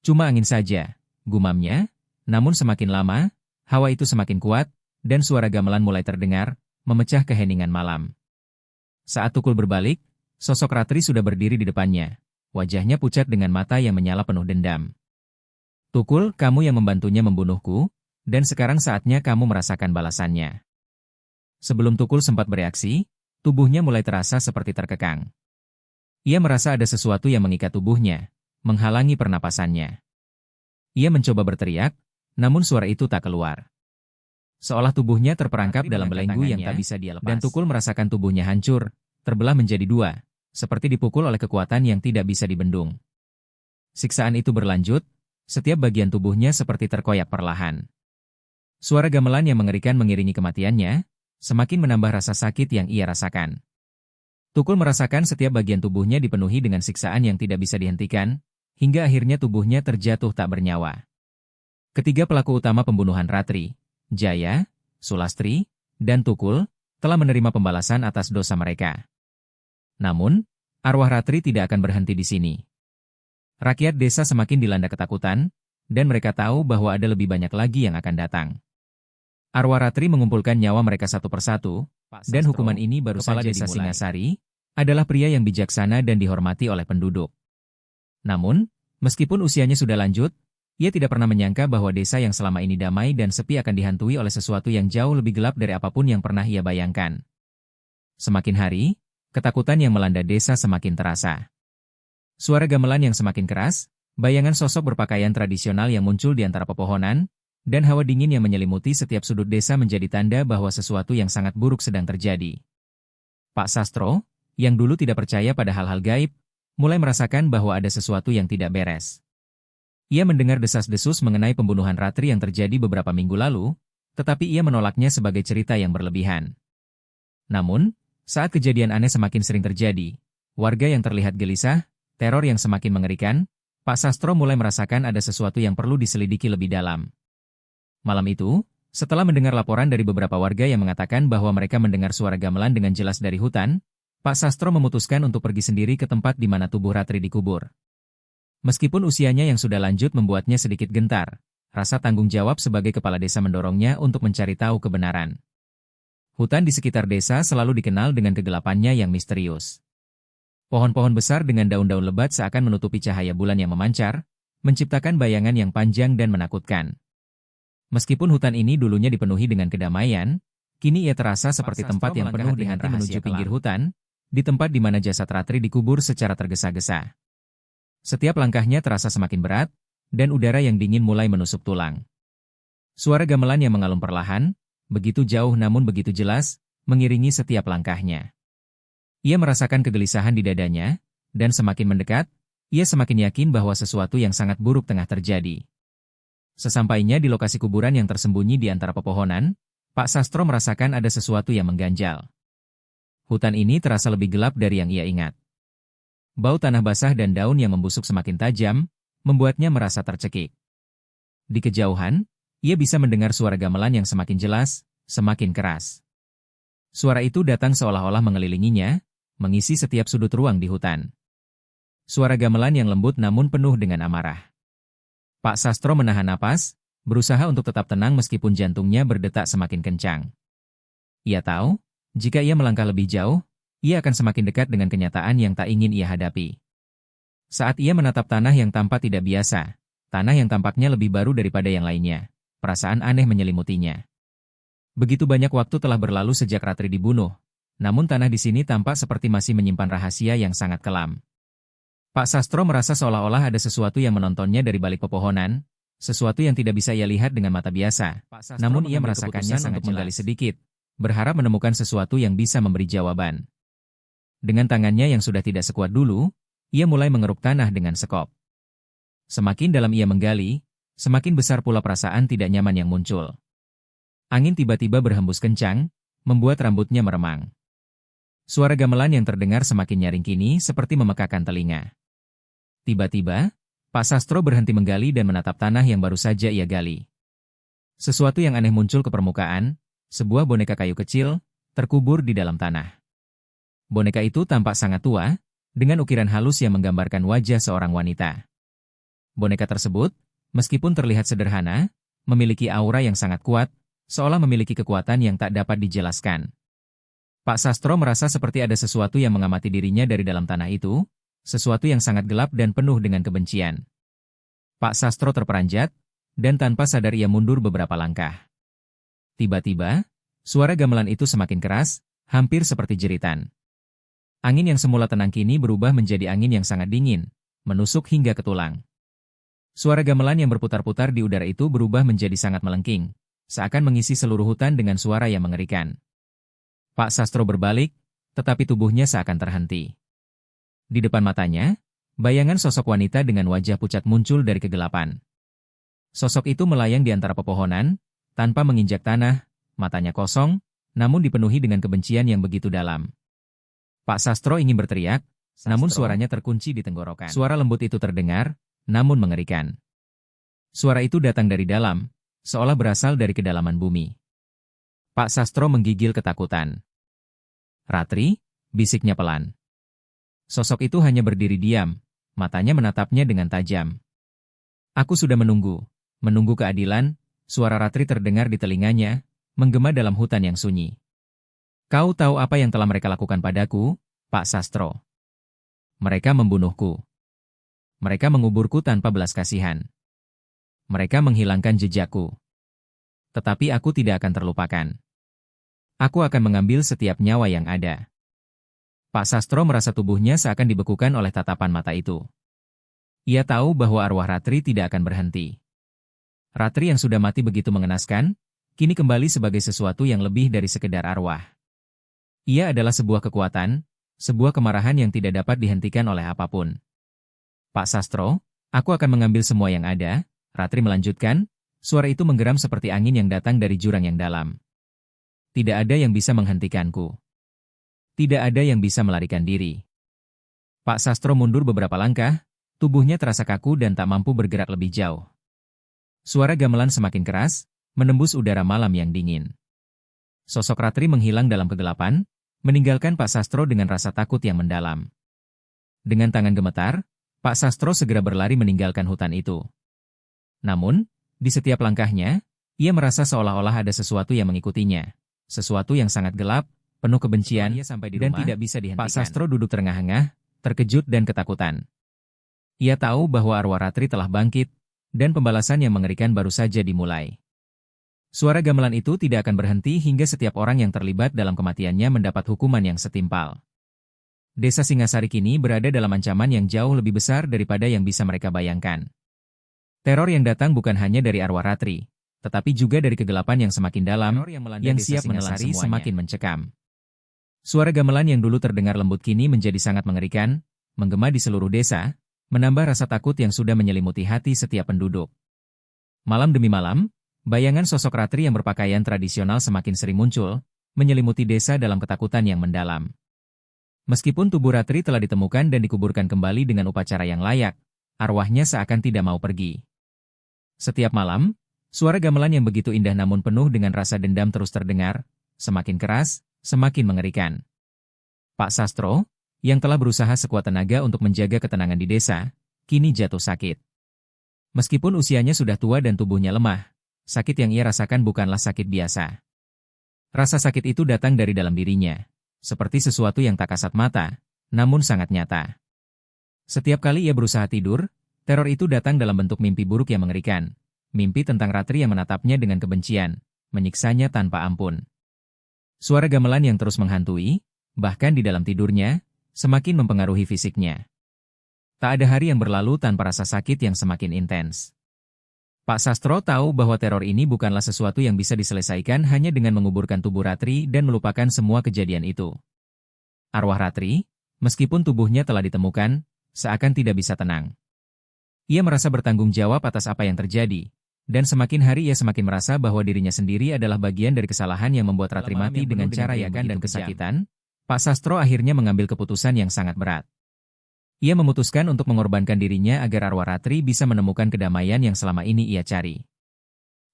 Cuma angin saja, gumamnya, namun semakin lama, hawa itu semakin kuat, dan suara gamelan mulai terdengar, memecah keheningan malam. Saat Tukul berbalik, sosok Ratri sudah berdiri di depannya. Wajahnya pucat dengan mata yang menyala penuh dendam. Tukul, kamu yang membantunya membunuhku, dan sekarang saatnya kamu merasakan balasannya. Sebelum Tukul sempat bereaksi, tubuhnya mulai terasa seperti terkekang. Ia merasa ada sesuatu yang mengikat tubuhnya, menghalangi pernapasannya. Ia mencoba berteriak, namun suara itu tak keluar. Seolah tubuhnya terperangkap dalam belenggu yang tak bisa dia lepas. Dan Tukul merasakan tubuhnya hancur, terbelah menjadi dua, seperti dipukul oleh kekuatan yang tidak bisa dibendung. Siksaan itu berlanjut, setiap bagian tubuhnya seperti terkoyak perlahan. Suara gamelan yang mengerikan mengiringi kematiannya, semakin menambah rasa sakit yang ia rasakan. Tukul merasakan setiap bagian tubuhnya dipenuhi dengan siksaan yang tidak bisa dihentikan, hingga akhirnya tubuhnya terjatuh tak bernyawa. Ketiga pelaku utama pembunuhan Ratri, Jaya, Sulastri, dan Tukul, telah menerima pembalasan atas dosa mereka. Namun, arwah Ratri tidak akan berhenti di sini. Rakyat desa semakin dilanda ketakutan, dan mereka tahu bahwa ada lebih banyak lagi yang akan datang. Arwah Ratri mengumpulkan nyawa mereka satu persatu, dan hukuman ini baru saja desa Singasari, adalah pria yang bijaksana dan dihormati oleh penduduk. Namun, meskipun usianya sudah lanjut, ia tidak pernah menyangka bahwa desa yang selama ini damai dan sepi akan dihantui oleh sesuatu yang jauh lebih gelap dari apapun yang pernah ia bayangkan. Semakin hari, ketakutan yang melanda desa semakin terasa. Suara gamelan yang semakin keras, bayangan sosok berpakaian tradisional yang muncul di antara pepohonan, dan hawa dingin yang menyelimuti setiap sudut desa menjadi tanda bahwa sesuatu yang sangat buruk sedang terjadi. Pak Sastro, yang dulu tidak percaya pada hal-hal gaib, mulai merasakan bahwa ada sesuatu yang tidak beres. Ia mendengar desas-desus mengenai pembunuhan Ratri yang terjadi beberapa minggu lalu, tetapi ia menolaknya sebagai cerita yang berlebihan. Namun, saat kejadian aneh semakin sering terjadi, warga yang terlihat gelisah, teror yang semakin mengerikan, Pak Sastro mulai merasakan ada sesuatu yang perlu diselidiki lebih dalam. Malam itu, setelah mendengar laporan dari beberapa warga yang mengatakan bahwa mereka mendengar suara gamelan dengan jelas dari hutan, Pak Sastro memutuskan untuk pergi sendiri ke tempat di mana tubuh Ratri dikubur. Meskipun usianya yang sudah lanjut membuatnya sedikit gentar, rasa tanggung jawab sebagai kepala desa mendorongnya untuk mencari tahu kebenaran. Hutan di sekitar desa selalu dikenal dengan kegelapannya yang misterius. Pohon-pohon besar dengan daun-daun lebat seakan menutupi cahaya bulan yang memancar, menciptakan bayangan yang panjang dan menakutkan. Meskipun hutan ini dulunya dipenuhi dengan kedamaian, kini ia terasa seperti tempat yang penuh dengan rahasia menuju pinggir hutan, di tempat di mana jasad Ratri dikubur secara tergesa-gesa. Setiap langkahnya terasa semakin berat, dan udara yang dingin mulai menusuk tulang. Suara gamelan yang mengalun perlahan, begitu jauh namun begitu jelas, mengiringi setiap langkahnya. Ia merasakan kegelisahan di dadanya, dan semakin mendekat, ia semakin yakin bahwa sesuatu yang sangat buruk tengah terjadi. Sesampainya di lokasi kuburan yang tersembunyi di antara pepohonan, Pak Sastro merasakan ada sesuatu yang mengganjal. Hutan ini terasa lebih gelap dari yang ia ingat. Bau tanah basah dan daun yang membusuk semakin tajam, membuatnya merasa tercekik. Di kejauhan, ia bisa mendengar suara gamelan yang semakin jelas, semakin keras. Suara itu datang seolah-olah mengelilinginya, mengisi setiap sudut ruang di hutan. Suara gamelan yang lembut namun penuh dengan amarah. Pak Sastro menahan napas, berusaha untuk tetap tenang meskipun jantungnya berdetak semakin kencang. Ia tahu, jika ia melangkah lebih jauh, ia akan semakin dekat dengan kenyataan yang tak ingin ia hadapi. Saat ia menatap tanah yang tampak tidak biasa, Tanah yang tampaknya lebih baru daripada yang lainnya. Perasaan aneh menyelimutinya. Begitu banyak waktu telah berlalu sejak Ratri dibunuh, namun tanah di sini tampak seperti masih menyimpan rahasia yang sangat kelam. Pak Sastro merasa seolah-olah ada sesuatu yang menontonnya dari balik pepohonan, sesuatu yang tidak bisa ia lihat dengan mata biasa. Namun ia merasakannya untuk menggali sedikit, berharap menemukan sesuatu yang bisa memberi jawaban. Dengan tangannya yang sudah tidak sekuat dulu, ia mulai mengeruk tanah dengan sekop. Semakin dalam ia menggali, semakin besar pula perasaan tidak nyaman yang muncul. Angin tiba-tiba berhembus kencang, membuat rambutnya meremang. Suara gamelan yang terdengar semakin nyaring kini seperti memekakan telinga. Tiba-tiba, Pak Sastro berhenti menggali dan menatap tanah yang baru saja ia gali. Sesuatu yang aneh muncul ke permukaan, sebuah boneka kayu kecil, terkubur di dalam tanah. Boneka itu tampak sangat tua, dengan ukiran halus yang menggambarkan wajah seorang wanita. Boneka tersebut, meskipun terlihat sederhana, memiliki aura yang sangat kuat, seolah memiliki kekuatan yang tak dapat dijelaskan. Pak Sastro merasa seperti ada sesuatu yang mengamati dirinya dari dalam tanah itu, sesuatu yang sangat gelap dan penuh dengan kebencian. Pak Sastro terperanjat, dan tanpa sadar ia mundur beberapa langkah. Tiba-tiba, suara gamelan itu semakin keras, hampir seperti jeritan. Angin yang semula tenang kini berubah menjadi angin yang sangat dingin, menusuk hingga ke tulang. Suara gamelan yang berputar-putar di udara itu berubah menjadi sangat melengking, seakan mengisi seluruh hutan dengan suara yang mengerikan. Pak Sastro berbalik, tetapi tubuhnya seakan terhenti. Di depan matanya, bayangan sosok wanita dengan wajah pucat muncul dari kegelapan. Sosok itu melayang di antara pepohonan, tanpa menginjak tanah, matanya kosong, namun dipenuhi dengan kebencian yang begitu dalam. Pak Sastro ingin berteriak, namun suaranya terkunci di tenggorokan. Suara lembut itu terdengar, namun mengerikan. Suara itu datang dari dalam, seolah berasal dari kedalaman bumi. Pak Sastro menggigil ketakutan. "Ratri," bisiknya pelan. Sosok itu hanya berdiri diam, matanya menatapnya dengan tajam. "Aku sudah menunggu keadilan," suara Ratri terdengar di telinganya, menggema dalam hutan yang sunyi. "Kau tahu apa yang telah mereka lakukan padaku, Pak Sastro? Mereka membunuhku. Mereka menguburku tanpa belas kasihan. Mereka menghilangkan jejakku. Tetapi aku tidak akan terlupakan. Aku akan mengambil setiap nyawa yang ada." Pak Sastro merasa tubuhnya seakan dibekukan oleh tatapan mata itu. Ia tahu bahwa arwah Ratri tidak akan berhenti. Ratri yang sudah mati begitu mengenaskan, kini kembali sebagai sesuatu yang lebih dari sekedar arwah. Ia adalah sebuah kekuatan, sebuah kemarahan yang tidak dapat dihentikan oleh apapun. "Pak Sastro, aku akan mengambil semua yang ada," Ratri melanjutkan, suara itu menggeram seperti angin yang datang dari jurang yang dalam. "Tidak ada yang bisa menghentikanku. Tidak ada yang bisa melarikan diri." Pak Sastro mundur beberapa langkah, tubuhnya terasa kaku dan tak mampu bergerak lebih jauh. Suara gamelan semakin keras, menembus udara malam yang dingin. Sosok Ratri menghilang dalam kegelapan, meninggalkan Pak Sastro dengan rasa takut yang mendalam. Dengan tangan gemetar, Pak Sastro segera berlari meninggalkan hutan itu. Namun, di setiap langkahnya, ia merasa seolah-olah ada sesuatu yang mengikutinya. Sesuatu yang sangat gelap, penuh kebencian, dan tidak bisa dihentikan. Pak Sastro duduk terengah-engah, terkejut dan ketakutan. Ia tahu bahwa arwah Ratri telah bangkit, dan pembalasan yang mengerikan baru saja dimulai. Suara gamelan itu tidak akan berhenti hingga setiap orang yang terlibat dalam kematiannya mendapat hukuman yang setimpal. Desa Singasari kini berada dalam ancaman yang jauh lebih besar daripada yang bisa mereka bayangkan. Teror yang datang bukan hanya dari arwah Ratri, tetapi juga dari kegelapan yang semakin dalam, yang siap menelan semuanya. Semakin mencekam. Suara gamelan yang dulu terdengar lembut kini menjadi sangat mengerikan, menggema di seluruh desa, menambah rasa takut yang sudah menyelimuti hati setiap penduduk. Malam demi malam, bayangan sosok Ratri yang berpakaian tradisional semakin sering muncul, menyelimuti desa dalam ketakutan yang mendalam. Meskipun tubuh Ratri telah ditemukan dan dikuburkan kembali dengan upacara yang layak, arwahnya seakan tidak mau pergi. Setiap malam, suara gamelan yang begitu indah namun penuh dengan rasa dendam terus terdengar, semakin keras, semakin mengerikan. Pak Sastro, yang telah berusaha sekuat tenaga untuk menjaga ketenangan di desa, kini jatuh sakit. Meskipun usianya sudah tua dan tubuhnya lemah, sakit yang ia rasakan bukanlah sakit biasa. Rasa sakit itu datang dari dalam dirinya, seperti sesuatu yang tak kasat mata, namun sangat nyata. Setiap kali ia berusaha tidur, Teror itu datang dalam bentuk mimpi buruk yang mengerikan. Mimpi tentang Ratri yang menatapnya dengan kebencian, menyiksanya tanpa ampun. Suara gamelan yang terus menghantui, bahkan di dalam tidurnya, semakin mempengaruhi fisiknya. Tak ada hari yang berlalu tanpa rasa sakit yang semakin intens. Pak Sastro tahu bahwa teror ini bukanlah sesuatu yang bisa diselesaikan hanya dengan menguburkan tubuh Ratri dan melupakan semua kejadian itu. Arwah Ratri, meskipun tubuhnya telah ditemukan, seakan tidak bisa tenang. Ia merasa bertanggung jawab atas apa yang terjadi, dan semakin hari ia semakin merasa bahwa dirinya sendiri adalah bagian dari kesalahan yang membuat Ratri mati dengan cara yang dan kesakitan. Pak Sastro akhirnya mengambil keputusan yang sangat berat. Ia memutuskan untuk mengorbankan dirinya agar arwah Ratri bisa menemukan kedamaian yang selama ini ia cari.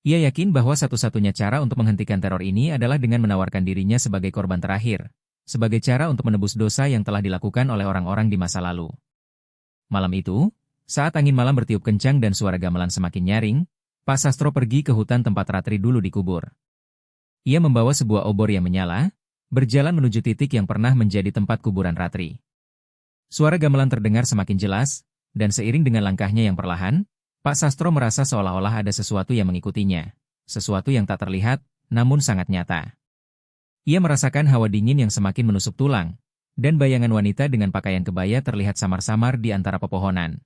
Ia yakin bahwa satu-satunya cara untuk menghentikan teror ini adalah dengan menawarkan dirinya sebagai korban terakhir, sebagai cara untuk menebus dosa yang telah dilakukan oleh orang-orang di masa lalu. Malam itu, saat angin malam bertiup kencang dan suara gamelan semakin nyaring, Pak Sastro pergi ke hutan tempat Ratri dulu dikubur. Ia membawa sebuah obor yang menyala, berjalan menuju titik yang pernah menjadi tempat kuburan Ratri. Suara gamelan terdengar semakin jelas, dan seiring dengan langkahnya yang perlahan, Pak Sastro merasa seolah-olah ada sesuatu yang mengikutinya, sesuatu yang tak terlihat, namun sangat nyata. Ia merasakan hawa dingin yang semakin menusuk tulang, dan bayangan wanita dengan pakaian kebaya terlihat samar-samar di antara pepohonan.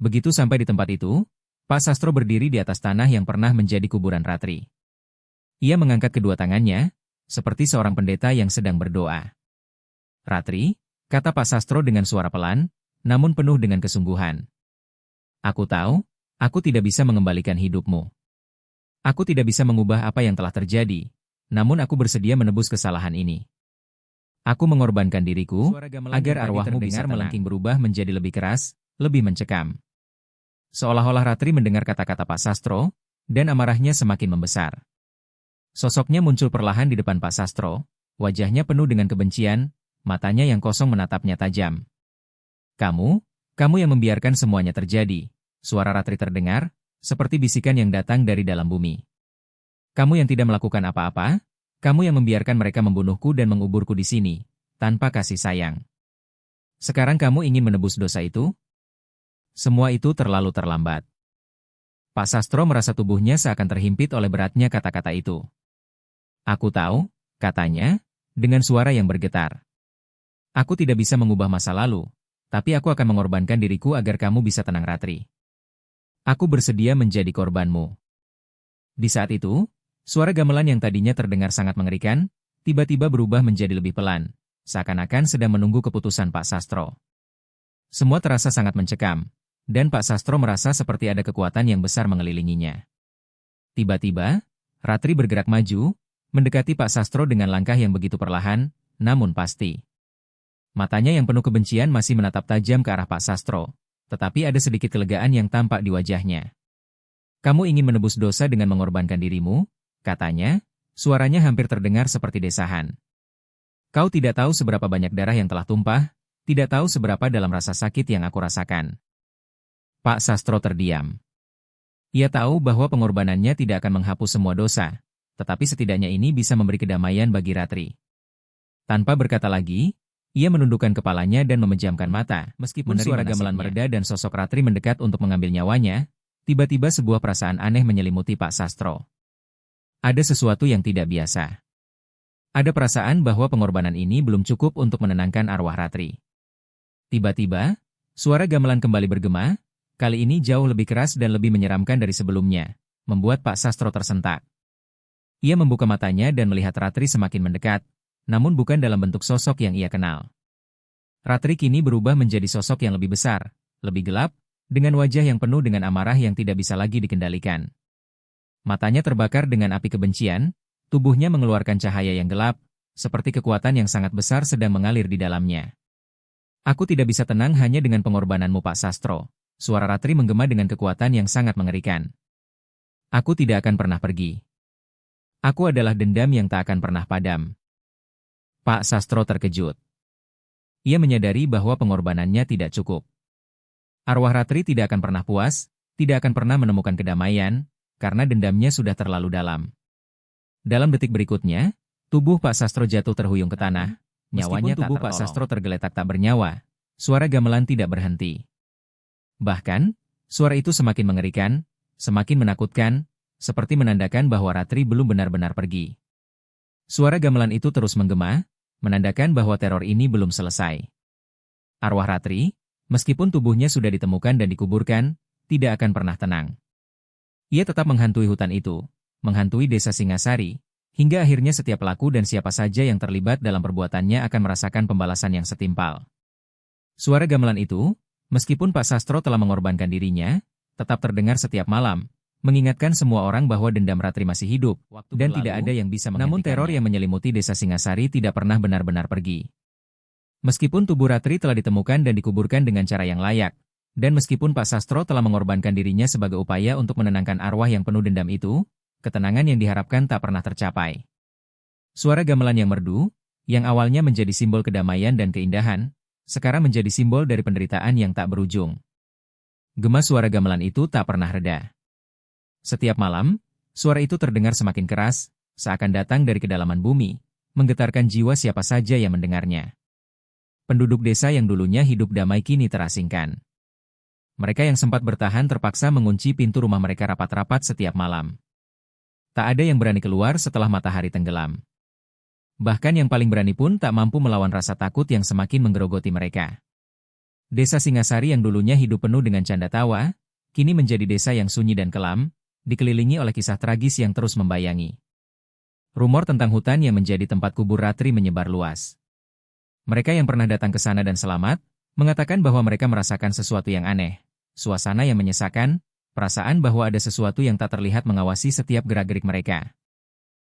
Begitu sampai di tempat itu, Pak Sastro berdiri di atas tanah yang pernah menjadi kuburan Ratri. Ia mengangkat kedua tangannya, seperti seorang pendeta yang sedang berdoa. "Ratri," kata Pak Sastro dengan suara pelan, namun penuh dengan kesungguhan. "Aku tahu, aku tidak bisa mengembalikan hidupmu. Aku tidak bisa mengubah apa yang telah terjadi, namun aku bersedia menebus kesalahan ini. Aku mengorbankan diriku, agar arwahmu bisa melengking berubah menjadi lebih keras, lebih mencekam." Seolah-olah Ratri mendengar kata-kata Pak Sastro, dan amarahnya semakin membesar. Sosoknya muncul perlahan di depan Pak Sastro, wajahnya penuh dengan kebencian, matanya yang kosong menatapnya tajam. Kamu yang membiarkan semuanya terjadi." Suara Ratri terdengar, seperti bisikan yang datang dari dalam bumi. "Kamu yang tidak melakukan apa-apa, kamu yang membiarkan mereka membunuhku dan menguburku di sini, tanpa kasih sayang. Sekarang kamu ingin menebus dosa itu? Semua itu terlalu terlambat." Pak Sastro merasa tubuhnya seakan terhimpit oleh beratnya kata-kata itu. "Aku tahu," katanya, dengan suara yang bergetar. "Aku tidak bisa mengubah masa lalu, tapi aku akan mengorbankan diriku agar kamu bisa tenang, Ratri. Aku bersedia menjadi korbanmu." Di saat itu, suara gamelan yang tadinya terdengar sangat mengerikan, tiba-tiba berubah menjadi lebih pelan, seakan-akan sedang menunggu keputusan Pak Sastro. Semua terasa sangat mencekam, dan Pak Sastro merasa seperti ada kekuatan yang besar mengelilinginya. Tiba-tiba, Ratri bergerak maju, mendekati Pak Sastro dengan langkah yang begitu perlahan, namun pasti. Matanya yang penuh kebencian masih menatap tajam ke arah Pak Sastro, tetapi ada sedikit kelegaan yang tampak di wajahnya. "Kamu ingin menebus dosa dengan mengorbankan dirimu?" katanya, suaranya hampir terdengar seperti desahan. "Kau tidak tahu seberapa banyak darah yang telah tumpah, tidak tahu seberapa dalam rasa sakit yang aku rasakan." Pak Sastro terdiam. Ia tahu bahwa pengorbanannya tidak akan menghapus semua dosa, tetapi setidaknya ini bisa memberi kedamaian bagi Ratri. Tanpa berkata lagi, ia menundukkan kepalanya dan memejamkan mata. Meskipun suara gamelan mereda dan sosok Ratri mendekat untuk mengambil nyawanya, tiba-tiba sebuah perasaan aneh menyelimuti Pak Sastro. Ada sesuatu yang tidak biasa. Ada perasaan bahwa pengorbanan ini belum cukup untuk menenangkan arwah Ratri. Tiba-tiba, suara gamelan kembali bergema, kali ini jauh lebih keras dan lebih menyeramkan dari sebelumnya, membuat Pak Sastro tersentak. Ia membuka matanya dan melihat Ratri semakin mendekat, namun bukan dalam bentuk sosok yang ia kenal. Ratri kini berubah menjadi sosok yang lebih besar, lebih gelap, dengan wajah yang penuh dengan amarah yang tidak bisa lagi dikendalikan. Matanya terbakar dengan api kebencian, tubuhnya mengeluarkan cahaya yang gelap, seperti kekuatan yang sangat besar sedang mengalir di dalamnya. "Aku tidak bisa tenang hanya dengan pengorbananmu, Pak Sastro." Suara Ratri menggema dengan kekuatan yang sangat mengerikan. "Aku tidak akan pernah pergi. Aku adalah dendam yang tak akan pernah padam." Pak Sastro terkejut. Ia menyadari bahwa pengorbanannya tidak cukup. Arwah Ratri tidak akan pernah puas, tidak akan pernah menemukan kedamaian, karena dendamnya sudah terlalu dalam. Dalam detik berikutnya, tubuh Pak Sastro jatuh terhuyung ke tanah, nyawanya tak tertolong. Tubuh Pak Sastro tergeletak tak bernyawa, suara gamelan tidak berhenti. Bahkan, suara itu semakin mengerikan, semakin menakutkan, seperti menandakan bahwa Ratri belum benar-benar pergi. Suara gamelan itu terus menggema, menandakan bahwa teror ini belum selesai. Arwah Ratri, meskipun tubuhnya sudah ditemukan dan dikuburkan, tidak akan pernah tenang. Ia tetap menghantui hutan itu, menghantui desa Singasari, hingga akhirnya setiap pelaku dan siapa saja yang terlibat dalam perbuatannya akan merasakan pembalasan yang setimpal. Suara gamelan itu, meskipun Pak Sastro telah mengorbankan dirinya, tetap terdengar setiap malam, mengingatkan semua orang bahwa dendam Ratri masih hidup, dan tidak ada yang bisa menghentikannya. Namun teror yang menyelimuti desa Singasari tidak pernah benar-benar pergi. Meskipun tubuh Ratri telah ditemukan dan dikuburkan dengan cara yang layak, dan meskipun Pak Sastro telah mengorbankan dirinya sebagai upaya untuk menenangkan arwah yang penuh dendam itu, ketenangan yang diharapkan tak pernah tercapai. Suara gamelan yang merdu, yang awalnya menjadi simbol kedamaian dan keindahan, sekarang menjadi simbol dari penderitaan yang tak berujung. Gema suara gamelan itu tak pernah reda. Setiap malam, suara itu terdengar semakin keras, seakan datang dari kedalaman bumi, menggetarkan jiwa siapa saja yang mendengarnya. Penduduk desa yang dulunya hidup damai kini terasingkan. Mereka yang sempat bertahan terpaksa mengunci pintu rumah mereka rapat-rapat setiap malam. Tak ada yang berani keluar setelah matahari tenggelam. Bahkan yang paling berani pun tak mampu melawan rasa takut yang semakin menggerogoti mereka. Desa Singasari yang dulunya hidup penuh dengan canda tawa, kini menjadi desa yang sunyi dan kelam, dikelilingi oleh kisah tragis yang terus membayangi. Rumor tentang hutan yang menjadi tempat kubur Ratri menyebar luas. Mereka yang pernah datang ke sana dan selamat, mengatakan bahwa mereka merasakan sesuatu yang aneh, suasana yang menyesakan, perasaan bahwa ada sesuatu yang tak terlihat mengawasi setiap gerak-gerik mereka.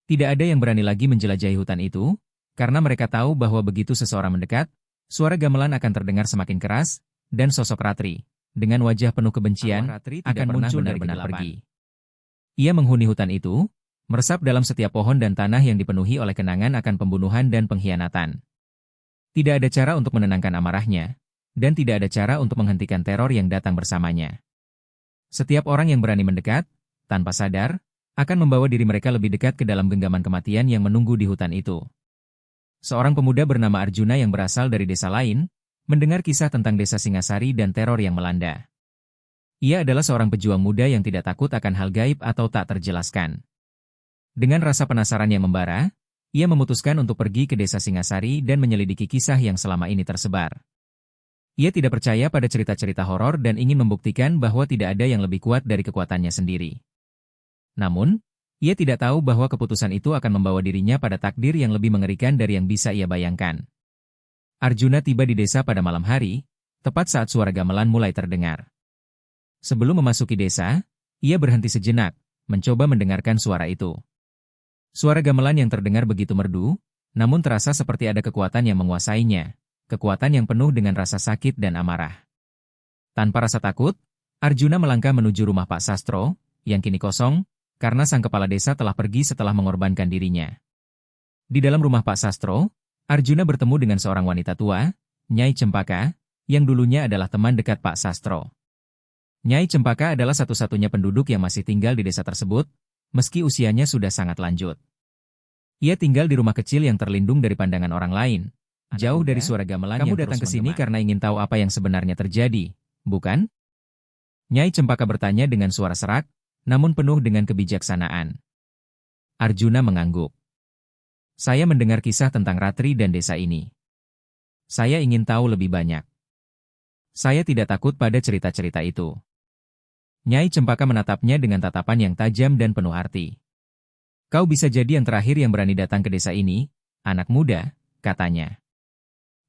Tidak ada yang berani lagi menjelajahi hutan itu, karena mereka tahu bahwa begitu seseorang mendekat, suara gamelan akan terdengar semakin keras, dan sosok Ratri, dengan wajah penuh kebencian, akan muncul dari benar pergi. Ia menghuni hutan itu, meresap dalam setiap pohon dan tanah yang dipenuhi oleh kenangan akan pembunuhan dan pengkhianatan. Tidak ada cara untuk menenangkan amarahnya, dan tidak ada cara untuk menghentikan teror yang datang bersamanya. Setiap orang yang berani mendekat, tanpa sadar, akan membawa diri mereka lebih dekat ke dalam genggaman kematian yang menunggu di hutan itu. Seorang pemuda bernama Arjuna yang berasal dari desa lain, mendengar kisah tentang desa Singasari dan teror yang melanda. Ia adalah seorang pejuang muda yang tidak takut akan hal gaib atau tak terjelaskan. Dengan rasa penasaran yang membara, ia memutuskan untuk pergi ke desa Singasari dan menyelidiki kisah yang selama ini tersebar. Ia tidak percaya pada cerita-cerita horor dan ingin membuktikan bahwa tidak ada yang lebih kuat dari kekuatannya sendiri. Namun, ia tidak tahu bahwa keputusan itu akan membawa dirinya pada takdir yang lebih mengerikan dari yang bisa ia bayangkan. Arjuna tiba di desa pada malam hari, tepat saat suara gamelan mulai terdengar. Sebelum memasuki desa, ia berhenti sejenak, mencoba mendengarkan suara itu. Suara gamelan yang terdengar begitu merdu, namun terasa seperti ada kekuatan yang menguasainya. Kekuatan yang penuh dengan rasa sakit dan amarah. Tanpa rasa takut, Arjuna melangkah menuju rumah Pak Sastro, yang kini kosong, karena sang kepala desa telah pergi setelah mengorbankan dirinya. Di dalam rumah Pak Sastro, Arjuna bertemu dengan seorang wanita tua, Nyai Cempaka, yang dulunya adalah teman dekat Pak Sastro. Nyai Cempaka adalah satu-satunya penduduk yang masih tinggal di desa tersebut, meski usianya sudah sangat lanjut. Ia tinggal di rumah kecil yang terlindung dari pandangan orang lain. Jauh dari suara gamelan yang terus menggema. Kamu datang ke sini karena ingin tahu apa yang sebenarnya terjadi, bukan? Nyai Cempaka bertanya dengan suara serak, namun penuh dengan kebijaksanaan. Arjuna mengangguk. Saya mendengar kisah tentang Ratri dan desa ini. Saya ingin tahu lebih banyak. Saya tidak takut pada cerita-cerita itu. Nyai Cempaka menatapnya dengan tatapan yang tajam dan penuh arti. Kau bisa jadi yang terakhir yang berani datang ke desa ini, anak muda, katanya.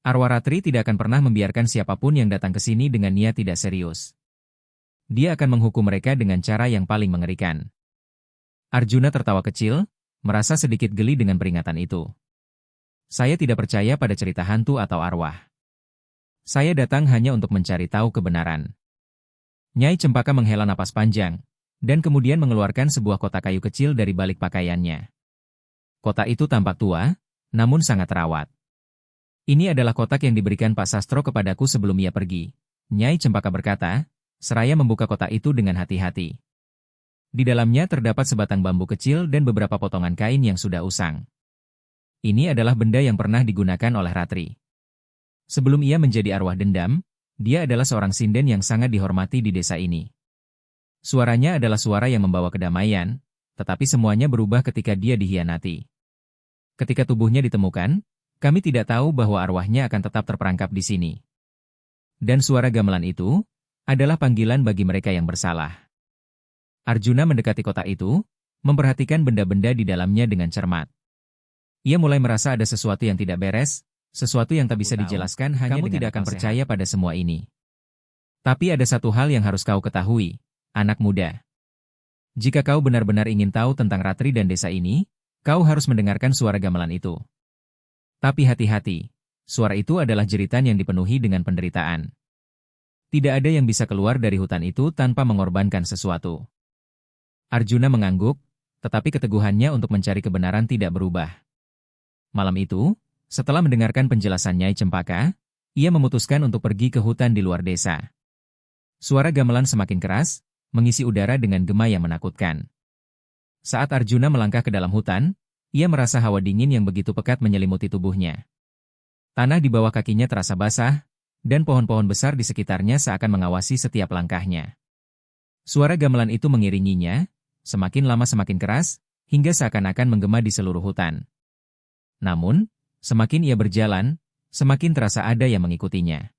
Arwah Ratri tidak akan pernah membiarkan siapapun yang datang ke sini dengan niat tidak serius. Dia akan menghukum mereka dengan cara yang paling mengerikan. Arjuna tertawa kecil, merasa sedikit geli dengan peringatan itu. Saya tidak percaya pada cerita hantu atau arwah. Saya datang hanya untuk mencari tahu kebenaran. Nyai Cempaka menghela napas panjang, dan kemudian mengeluarkan sebuah kotak kayu kecil dari balik pakaiannya. Kotak itu tampak tua, namun sangat terawat. Ini adalah kotak yang diberikan Pak Sastro kepadaku sebelum ia pergi. Nyai Cempaka berkata, seraya membuka kotak itu dengan hati-hati. Di dalamnya terdapat sebatang bambu kecil dan beberapa potongan kain yang sudah usang. Ini adalah benda yang pernah digunakan oleh Ratri. Sebelum ia menjadi arwah dendam, Dia adalah seorang sinden yang sangat dihormati di desa ini. Suaranya adalah suara yang membawa kedamaian, tetapi semuanya berubah ketika dia dihianati. Ketika tubuhnya ditemukan, kami tidak tahu bahwa arwahnya akan tetap terperangkap di sini. Dan suara gamelan itu adalah panggilan bagi mereka yang bersalah. Arjuna mendekati kotak itu, memperhatikan benda-benda di dalamnya dengan cermat. Ia mulai merasa ada sesuatu yang tidak beres, sesuatu yang tak bisa dijelaskan hanya dengan tidak akan percaya pada semua ini. Tapi ada satu hal yang harus kau ketahui, anak muda. Jika kau benar-benar ingin tahu tentang Ratri dan desa ini, kau harus mendengarkan suara gamelan itu. Tapi hati-hati, suara itu adalah jeritan yang dipenuhi dengan penderitaan. Tidak ada yang bisa keluar dari hutan itu tanpa mengorbankan sesuatu. Arjuna mengangguk, tetapi keteguhannya untuk mencari kebenaran tidak berubah. Malam itu, setelah mendengarkan penjelasan Nyai Cempaka, ia memutuskan untuk pergi ke hutan di luar desa. Suara gamelan semakin keras, mengisi udara dengan gema yang menakutkan. Saat Arjuna melangkah ke dalam hutan, ia merasa hawa dingin yang begitu pekat menyelimuti tubuhnya. Tanah di bawah kakinya terasa basah, dan pohon-pohon besar di sekitarnya seakan mengawasi setiap langkahnya. Suara gamelan itu mengiringinya, semakin lama semakin keras, hingga seakan-akan menggema di seluruh hutan. Namun, semakin ia berjalan, semakin terasa ada yang mengikutinya.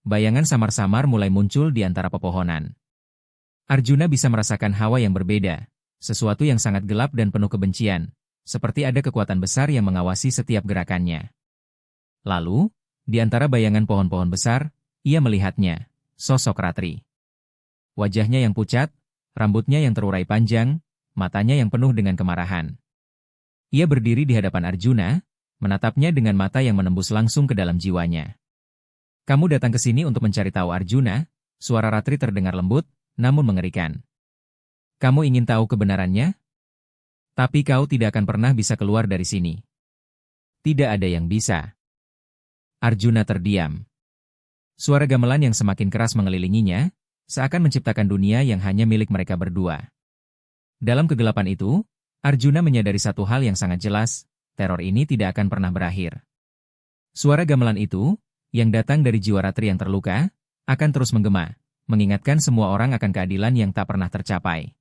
Bayangan samar-samar mulai muncul di antara pepohonan. Arjuna bisa merasakan hawa yang berbeda, sesuatu yang sangat gelap dan penuh kebencian, seperti ada kekuatan besar yang mengawasi setiap gerakannya. Lalu, di antara bayangan pohon-pohon besar, ia melihatnya, sosok Ratri. Wajahnya yang pucat, rambutnya yang terurai panjang, matanya yang penuh dengan kemarahan. Ia berdiri di hadapan Arjuna, menatapnya dengan mata yang menembus langsung ke dalam jiwanya. Kamu datang ke sini untuk mencari tahu Arjuna, suara Ratri terdengar lembut, namun mengerikan. Kamu ingin tahu kebenarannya? Tapi kau tidak akan pernah bisa keluar dari sini. Tidak ada yang bisa. Arjuna terdiam. Suara gamelan yang semakin keras mengelilinginya, seakan menciptakan dunia yang hanya milik mereka berdua. Dalam kegelapan itu, Arjuna menyadari satu hal yang sangat jelas, teror ini tidak akan pernah berakhir. Suara gamelan itu, yang datang dari jiwa Ratri yang terluka, akan terus menggema, mengingatkan semua orang akan keadilan yang tak pernah tercapai.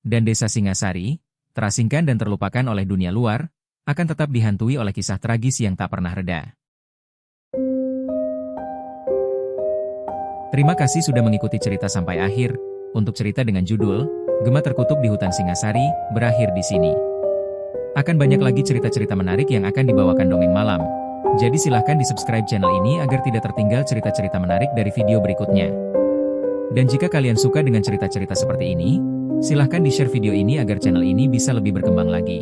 Dan desa Singasari, terasingkan dan terlupakan oleh dunia luar, akan tetap dihantui oleh kisah tragis yang tak pernah reda. Terima kasih sudah mengikuti cerita sampai akhir. Untuk cerita dengan judul Gema Terkutuk di Hutan Singasari berakhir di sini. Akan banyak lagi cerita-cerita menarik yang akan dibawakan Dongeng Malam. Jadi silahkan di-subscribe channel ini agar tidak tertinggal cerita-cerita menarik dari video berikutnya. Dan jika kalian suka dengan cerita-cerita seperti ini, silahkan di-share video ini agar channel ini bisa lebih berkembang lagi.